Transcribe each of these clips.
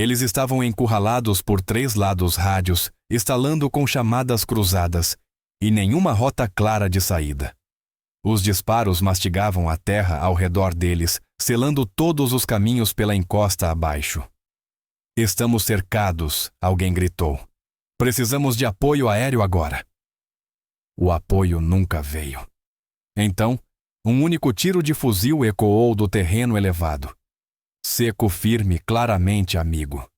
Eles estavam encurralados por 3 lados rádios, estalando com chamadas cruzadas, e nenhuma rota clara de saída. Os disparos mastigavam a terra ao redor deles, selando todos os caminhos pela encosta abaixo. Estamos cercados, alguém gritou. Precisamos de apoio aéreo agora. O apoio nunca veio. Então, um único tiro de fuzil ecoou do terreno elevado. Seco, firme, claramente amigo.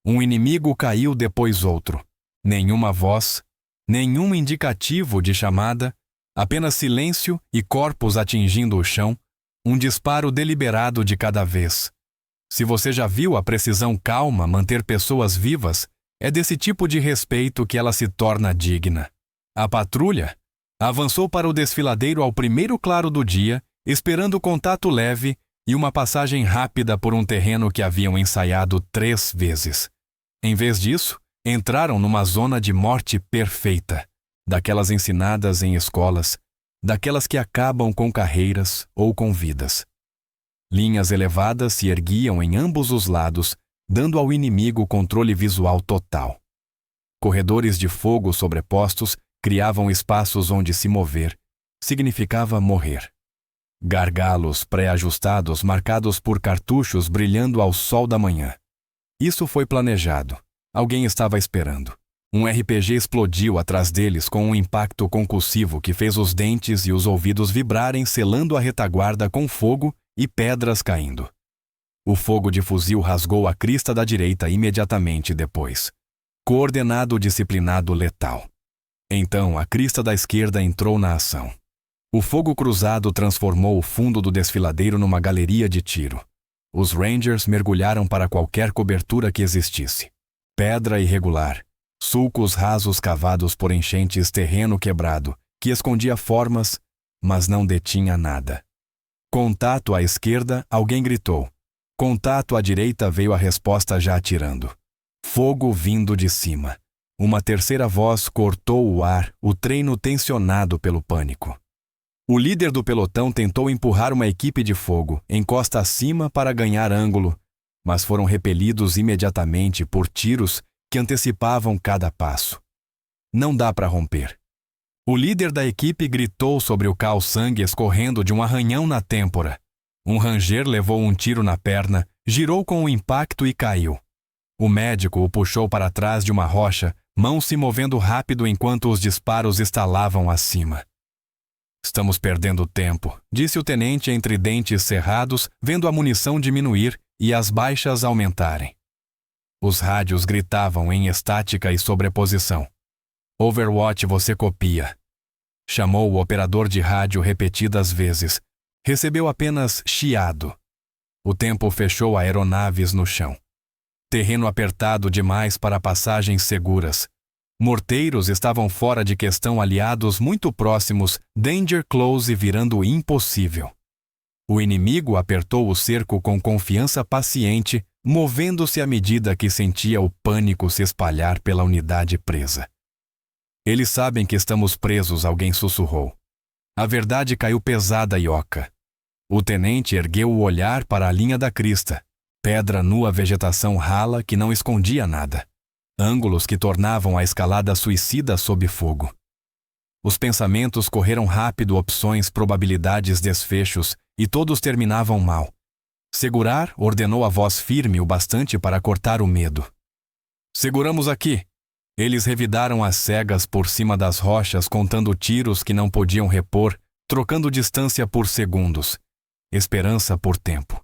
Um inimigo caiu depois outro. Nenhuma voz, nenhum indicativo de chamada, apenas silêncio e corpos atingindo o chão, um disparo deliberado de cada vez. Se você já viu a precisão calma manter pessoas vivas, é desse tipo de respeito que ela se torna digna. A patrulha avançou para o desfiladeiro ao primeiro claro do dia, esperando contato leve e uma passagem rápida por um terreno que haviam ensaiado 3 vezes. Em vez disso, entraram numa zona de morte perfeita, daquelas ensinadas em escolas, daquelas que acabam com carreiras ou com vidas. Linhas elevadas se erguiam em ambos os lados, dando ao inimigo controle visual total. Corredores de fogo sobrepostos criavam espaços onde se mover. Significava morrer. Gargalos pré-ajustados marcados por cartuchos brilhando ao sol da manhã. Isso foi planejado. Alguém estava esperando. Um RPG explodiu atrás deles com um impacto concussivo que fez os dentes e os ouvidos vibrarem, selando a retaguarda com fogo e pedras caindo. O fogo de fuzil rasgou a crista da direita imediatamente depois. Coordenado, disciplinado, letal. Então, a crista da esquerda entrou na ação. O fogo cruzado transformou o fundo do desfiladeiro numa galeria de tiro. Os Rangers mergulharam para qualquer cobertura que existisse. Pedra irregular, sulcos rasos cavados por enchentes, terreno quebrado, que escondia formas, mas não detinha nada. Contato à esquerda, alguém gritou. Contato à direita, veio a resposta já atirando. Fogo vindo de cima. Uma terceira voz cortou o ar, o treino tensionado pelo pânico. O líder do pelotão tentou empurrar uma equipe de fogo, encosta acima para ganhar ângulo, mas foram repelidos imediatamente por tiros que antecipavam cada passo. Não dá para romper. O líder da equipe gritou sobre o caos-sangue escorrendo de um arranhão na têmpora. Um ranger levou um tiro na perna, girou com o impacto e caiu. O médico o puxou para trás de uma rocha, mãos se movendo rápido enquanto os disparos estalavam acima. Estamos perdendo tempo, disse o tenente entre dentes cerrados, vendo a munição diminuir e as baixas aumentarem. Os rádios gritavam em estática e sobreposição. Overwatch, você copia. Chamou o operador de rádio repetidas vezes. Recebeu apenas chiado. O tempo fechou aeronaves no chão. Terreno apertado demais para passagens seguras. Morteiros estavam fora de questão, aliados muito próximos, danger close virando impossível. O inimigo apertou o cerco com confiança paciente, movendo-se à medida que sentia o pânico se espalhar pela unidade presa. Eles sabem que estamos presos, alguém sussurrou. A verdade caiu pesada e oca. O tenente ergueu o olhar para a linha da crista. Pedra nua, vegetação rala que não escondia nada. Ângulos que tornavam a escalada suicida sob fogo. Os pensamentos correram rápido, opções, probabilidades, desfechos, e todos terminavam mal. Segurar, ordenou a voz firme o bastante para cortar o medo. Seguramos aqui. Eles revidaram às cegas por cima das rochas, contando tiros que não podiam repor, trocando distância por segundos. Esperança por tempo.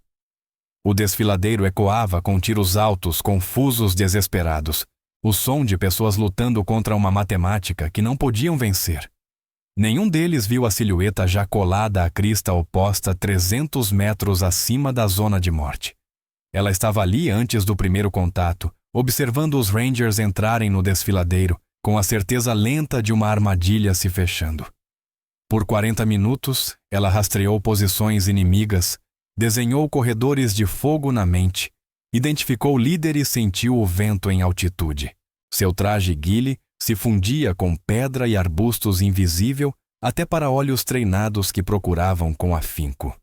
O desfiladeiro ecoava com tiros altos, confusos, desesperados. O som de pessoas lutando contra uma matemática que não podiam vencer. Nenhum deles viu a silhueta já colada à crista oposta 300 metros acima da zona de morte. Ela estava ali antes do primeiro contato, observando os Rangers entrarem no desfiladeiro, com a certeza lenta de uma armadilha se fechando. Por 40 minutos, ela rastreou posições inimigas, desenhou corredores de fogo na mente, identificou o líder e sentiu o vento em altitude. Seu traje guile se fundia com pedra e arbustos invisível até para olhos treinados que procuravam com afinco.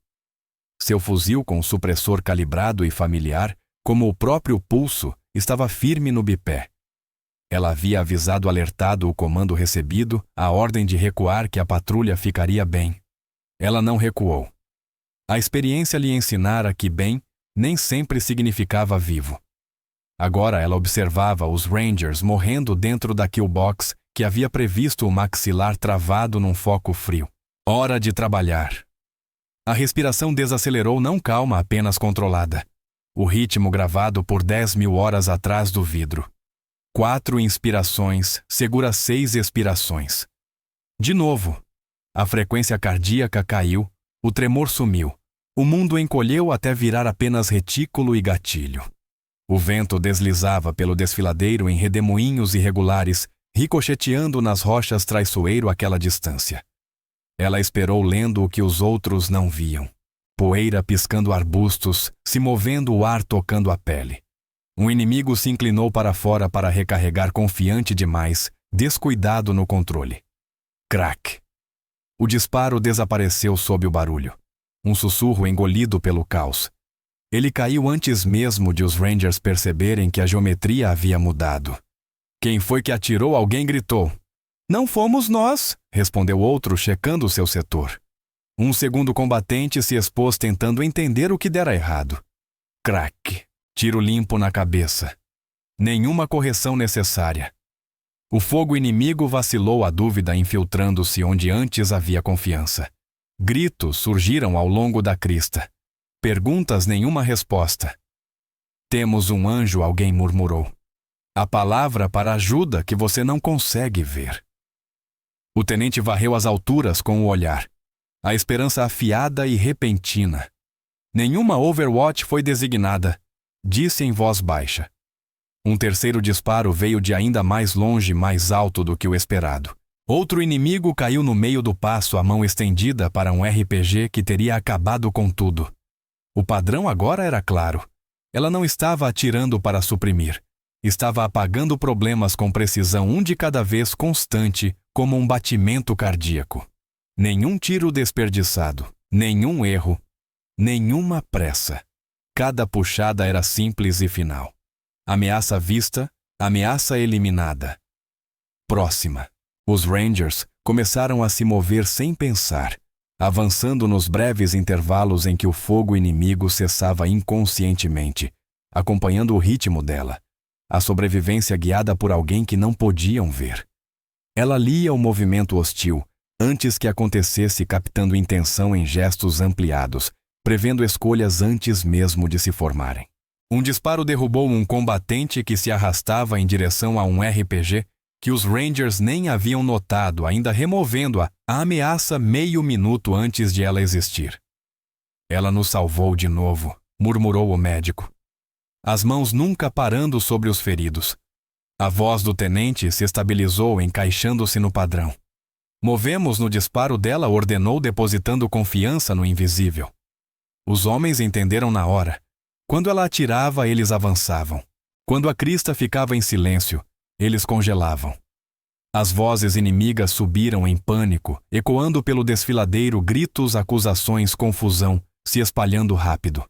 Seu fuzil com supressor calibrado e familiar, como o próprio pulso, estava firme no bipé. Ela havia alertado o comando recebido, a ordem de recuar que a patrulha ficaria bem. Ela não recuou. A experiência lhe ensinara que bem nem sempre significava vivo. Agora ela observava os Rangers morrendo dentro da kill box que havia previsto o maxilar travado num foco frio. Hora de trabalhar. A respiração desacelerou, não calma, apenas controlada. O ritmo gravado por 10.000 horas atrás do vidro. 4 inspirações, segura 6 expirações. De novo. A frequência cardíaca caiu, o tremor sumiu. O mundo encolheu até virar apenas retículo e gatilho. O vento deslizava pelo desfiladeiro em redemoinhos irregulares, ricocheteando nas rochas traiçoeiro àquela distância. Ela esperou lendo o que os outros não viam. Poeira piscando arbustos, se movendo o ar tocando a pele. Um inimigo se inclinou para fora para recarregar confiante demais, descuidado no controle. Crack! O disparo desapareceu sob o barulho. Um sussurro engolido pelo caos. Ele caiu antes mesmo de os Rangers perceberem que a geometria havia mudado. Quem foi que atirou? Alguém gritou. Não fomos nós, respondeu outro, checando seu setor. Um segundo combatente se expôs tentando entender o que dera errado. Crack! Tiro limpo na cabeça. Nenhuma correção necessária. O fogo inimigo vacilou, a dúvida infiltrando-se onde antes havia confiança. Gritos surgiram ao longo da crista. Perguntas, nenhuma resposta. Temos um anjo, alguém murmurou. A palavra para ajuda que você não consegue ver. O tenente varreu as alturas com o olhar. A esperança afiada e repentina. Nenhuma Overwatch foi designada, disse em voz baixa. Um terceiro disparo veio de ainda mais longe, mais alto do que o esperado. Outro inimigo caiu no meio do passo, a mão estendida para um RPG que teria acabado com tudo. O padrão agora era claro. Ela não estava atirando para suprimir. Estava apagando problemas com precisão, um de cada vez, constante, como um batimento cardíaco. Nenhum tiro desperdiçado, nenhum erro, nenhuma pressa. Cada puxada era simples e final. Ameaça vista, ameaça eliminada. Próxima. Os Rangers começaram a se mover sem pensar, avançando nos breves intervalos em que o fogo inimigo cessava inconscientemente, acompanhando o ritmo dela, a sobrevivência guiada por alguém que não podiam ver. Ela lia o movimento hostil, antes que acontecesse, captando intenção em gestos ampliados, prevendo escolhas antes mesmo de se formarem. Um disparo derrubou um combatente que se arrastava em direção a um RPG que os Rangers nem haviam notado, ainda removendo a ameaça meio minuto antes de ela existir. Ela nos salvou de novo, murmurou o médico. As mãos nunca parando sobre os feridos. A voz do tenente se estabilizou, encaixando-se no padrão. Movemos no disparo dela, ordenou, depositando confiança no invisível. Os homens entenderam na hora. Quando ela atirava, eles avançavam. Quando a crista ficava em silêncio, eles congelavam. As vozes inimigas subiram em pânico, ecoando pelo desfiladeiro, gritos, acusações, confusão, se espalhando rápido.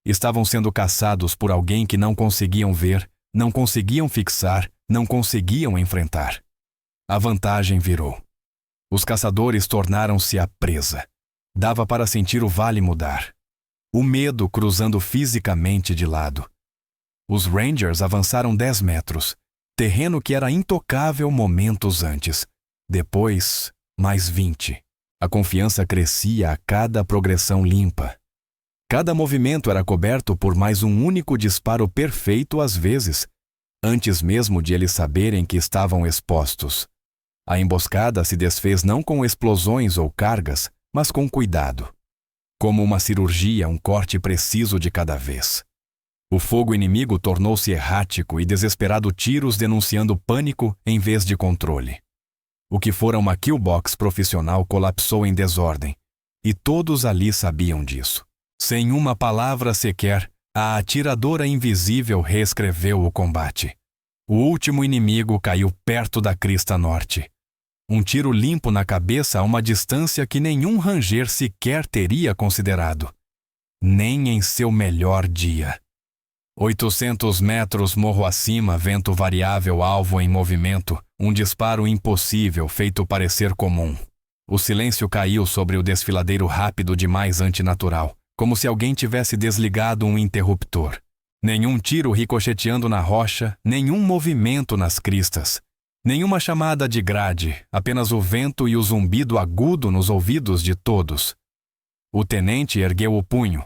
Estavam sendo caçados por alguém que não conseguiam ver, não conseguiam fixar, não conseguiam enfrentar. A vantagem virou. Os caçadores tornaram-se a presa. Dava para sentir o vale mudar. O medo cruzando fisicamente de lado. Os Rangers avançaram 10 metros. Terreno que era intocável momentos antes. Depois, mais 20. A confiança crescia a cada progressão limpa. Cada movimento era coberto por mais um único disparo perfeito às vezes, antes mesmo de eles saberem que estavam expostos. A emboscada se desfez não com explosões ou cargas, mas com cuidado. Como uma cirurgia, um corte preciso de cada vez. O fogo inimigo tornou-se errático e desesperado, tiros denunciando pânico em vez de controle. O que fora uma killbox profissional colapsou em desordem, e todos ali sabiam disso. Sem uma palavra sequer, a atiradora invisível reescreveu o combate. O último inimigo caiu perto da crista norte. Um tiro limpo na cabeça a uma distância que nenhum ranger sequer teria considerado. Nem em seu melhor dia. 800 metros morro acima, vento variável, alvo em movimento, um disparo impossível feito parecer comum. O silêncio caiu sobre o desfiladeiro rápido demais antinatural, como se alguém tivesse desligado um interruptor. Nenhum tiro ricocheteando na rocha, nenhum movimento nas cristas. Nenhuma chamada de grade, apenas o vento e o zumbido agudo nos ouvidos de todos. O tenente ergueu o punho.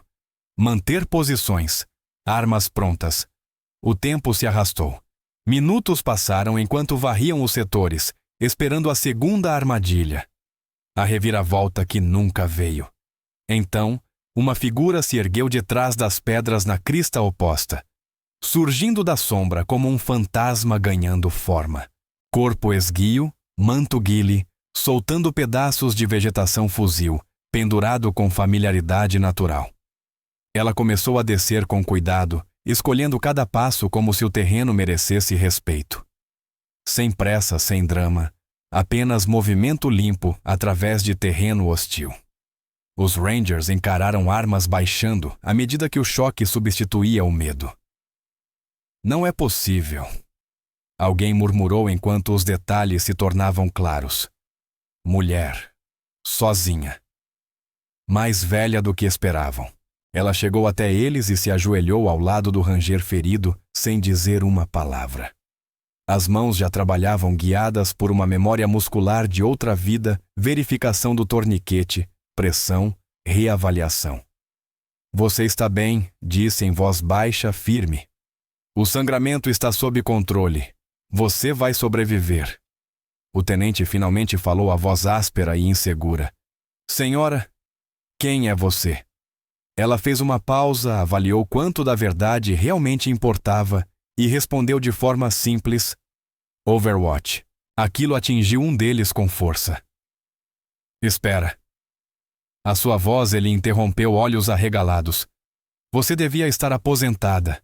Manter posições. Armas prontas. O tempo se arrastou. Minutos passaram enquanto varriam os setores, esperando a segunda armadilha. A reviravolta que nunca veio. Então, uma figura se ergueu de trás das pedras na crista oposta, surgindo da sombra como um fantasma ganhando forma. Corpo esguio, manto guile, soltando pedaços de vegetação fuzil, pendurado com familiaridade natural. Ela começou a descer com cuidado, escolhendo cada passo como se o terreno merecesse respeito. Sem pressa, sem drama, apenas movimento limpo através de terreno hostil. Os Rangers encararam armas baixando à medida que o choque substituía o medo. Não é possível. Alguém murmurou enquanto os detalhes se tornavam claros. Mulher. Sozinha. Mais velha do que esperavam. Ela chegou até eles e se ajoelhou ao lado do Ranger ferido, sem dizer uma palavra. As mãos já trabalhavam guiadas por uma memória muscular de outra vida, verificação do torniquete, pressão, reavaliação. Você está bem, disse em voz baixa, firme. O sangramento está sob controle. Você vai sobreviver. O tenente finalmente falou a voz áspera e insegura. Senhora, quem é você? Ela fez uma pausa, avaliou quanto da verdade realmente importava e respondeu de forma simples: Overwatch. Aquilo atingiu um deles com força. Espera. A sua voz ele interrompeu, olhos arregalados. Você devia estar aposentada.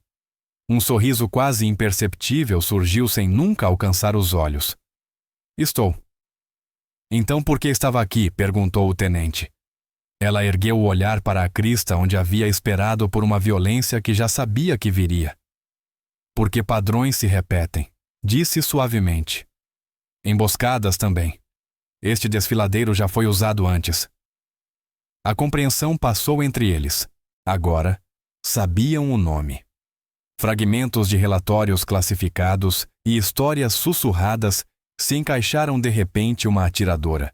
Um sorriso quase imperceptível surgiu sem nunca alcançar os olhos. Estou. Então por que estava aqui? Perguntou o tenente. Ela ergueu o olhar para a crista onde havia esperado por uma violência que já sabia que viria. Porque padrões se repetem, disse suavemente. Emboscadas também. Este desfiladeiro já foi usado antes. A compreensão passou entre eles. Agora, sabiam o nome. Fragmentos de relatórios classificados e histórias sussurradas se encaixaram de repente uma atiradora,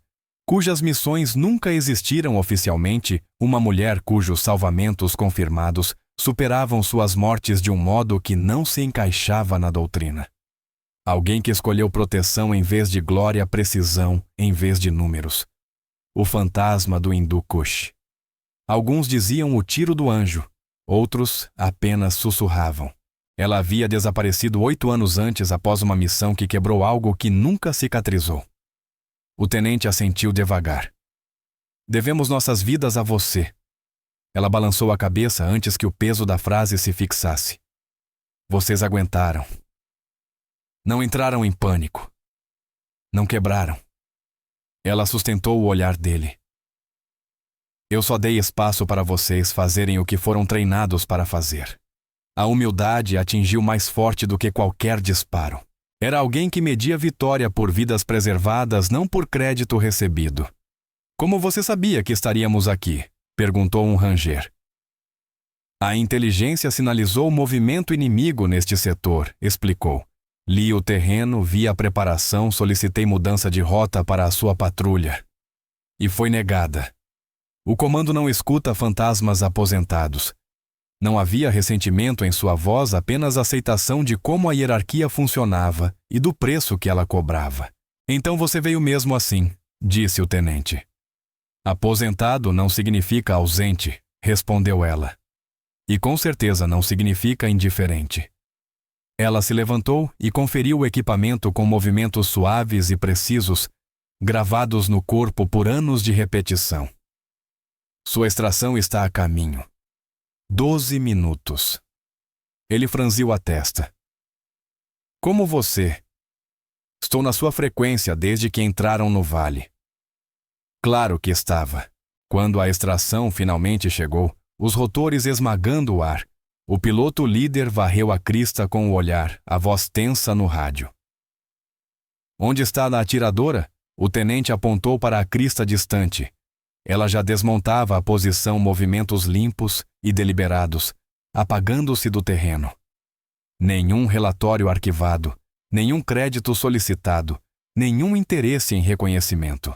cujas missões nunca existiram oficialmente, uma mulher cujos salvamentos confirmados superavam suas mortes de um modo que não se encaixava na doutrina. Alguém que escolheu proteção em vez de glória, precisão em vez de números. O fantasma do Hindu Kush. Alguns diziam o tiro do anjo, outros apenas sussurravam. Ela havia desaparecido 8 anos antes após uma missão que quebrou algo que nunca cicatrizou. O tenente assentiu devagar. Devemos nossas vidas a você. Ela balançou a cabeça antes que o peso da frase se fixasse. Vocês aguentaram. Não entraram em pânico. Não quebraram. Ela sustentou o olhar dele. Eu só dei espaço para vocês fazerem o que foram treinados para fazer. A humildade atingiu mais forte do que qualquer disparo. Era alguém que media vitória por vidas preservadas, não por crédito recebido. Como você sabia que estaríamos aqui? Perguntou um Ranger. A inteligência sinalizou o movimento inimigo neste setor, explicou. Li o terreno, vi a preparação, solicitei mudança de rota para a sua patrulha. E foi negada. O comando não escuta fantasmas aposentados. Não havia ressentimento em sua voz, apenas aceitação de como a hierarquia funcionava e do preço que ela cobrava. Então você veio mesmo assim, disse o tenente. Aposentado não significa ausente, respondeu ela. E com certeza não significa indiferente. Ela se levantou e conferiu o equipamento com movimentos suaves e precisos, gravados no corpo por anos de repetição. Sua extração está a caminho. 12 minutos. Ele franziu a testa. Como você? Estou na sua frequência desde que entraram no vale. Claro que estava. Quando a extração finalmente chegou, os rotores esmagando o ar, O piloto líder varreu a crista com o olhar, a voz tensa no rádio. Onde está a atiradora? O tenente apontou para a crista distante. Ela já desmontava a posição movimentos limpos e deliberados, apagando-se do terreno. Nenhum relatório arquivado, nenhum crédito solicitado, nenhum interesse em reconhecimento.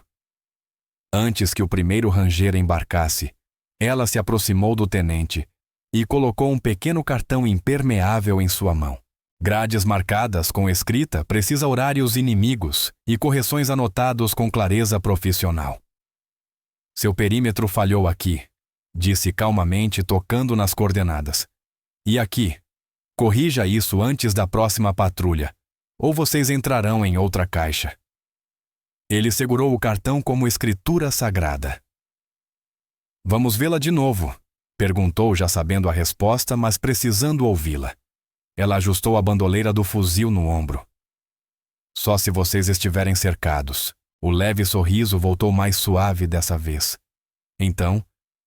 Antes que o primeiro ranger embarcasse, ela se aproximou do tenente e colocou um pequeno cartão impermeável em sua mão. Grades marcadas com escrita precisa horários inimigos e correções anotados com clareza profissional. Seu perímetro falhou aqui, disse calmamente, tocando nas coordenadas. E aqui, corrija isso antes da próxima patrulha, ou vocês entrarão em outra caixa. Ele segurou o cartão como escritura sagrada. Vamos vê-la de novo? Perguntou, já sabendo a resposta, mas precisando ouvi-la. Ela ajustou a bandoleira do fuzil no ombro. Só se vocês estiverem cercados. O leve sorriso voltou mais suave dessa vez. Então,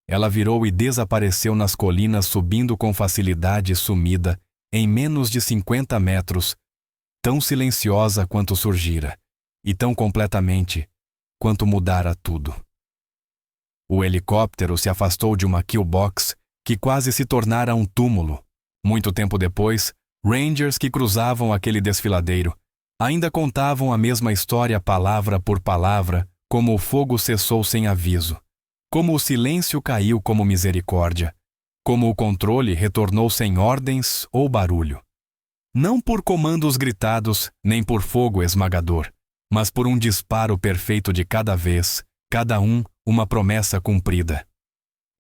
ela virou e desapareceu nas colinas, subindo com facilidade sumida, em menos de 50 metros, tão silenciosa quanto surgira, e tão completamente quanto mudara tudo. O helicóptero se afastou de uma killbox que quase se tornara um túmulo. Muito tempo depois, Rangers que cruzavam aquele desfiladeiro ainda contavam a mesma história palavra por palavra, como o fogo cessou sem aviso, como o silêncio caiu como misericórdia, como o controle retornou sem ordens ou barulho. Não por comandos gritados, nem por fogo esmagador, mas por um disparo perfeito de cada vez, cada um uma promessa cumprida.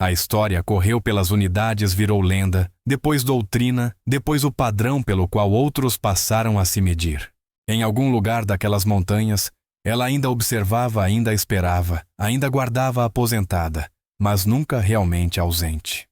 A história correu pelas unidades, virou lenda, depois doutrina, depois o padrão pelo qual outros passaram a se medir. Em algum lugar daquelas montanhas, ela ainda observava, ainda esperava, ainda guardava aposentada, mas nunca realmente ausente.